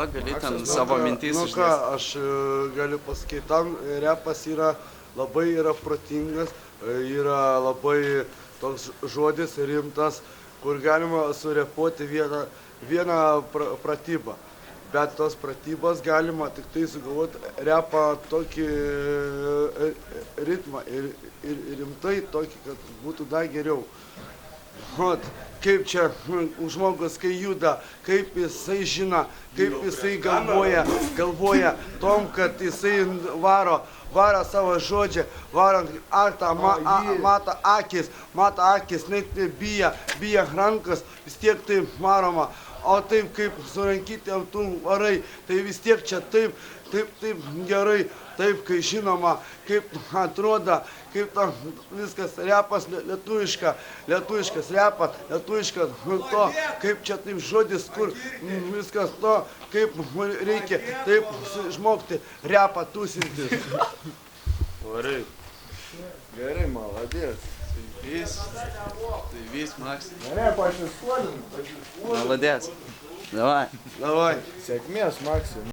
Gali ten savo mintis Nu ką, išdėstyti. aš galiu pasakyti, tam repas yra labai protingas, yra labai toks žodis rimtas, kur galima surepuoti vieną pratybą. Bet tos pratybos galima tik tai sugalvoti repą tokį ritmą ir rimtai tokį, kad būtų dar geriau. Ot, kaip čia žmogus, kai juda, kaip jisai žino, kaip jisai galvoja tom, kad jisai varo savo žodžią, varant aktą, mato akis, net bijo rankas, vis tiek taip varoma. O taip kaip surankyti ant tų varai, tai vis tiek čia taip gerai, taip kai žinoma, kaip atrodo, kaip tam viskas repas lietuviškas repas, lietuviškas to, kaip čia taip žodis, kur viskas to, kaip reikia taip išmokti repą tūsinti. Varai. Gerai, молодец. Ты весь, Макс. Реп aš įskolinu. Молодец. Давай. Davai. Sėkmės, Maksai.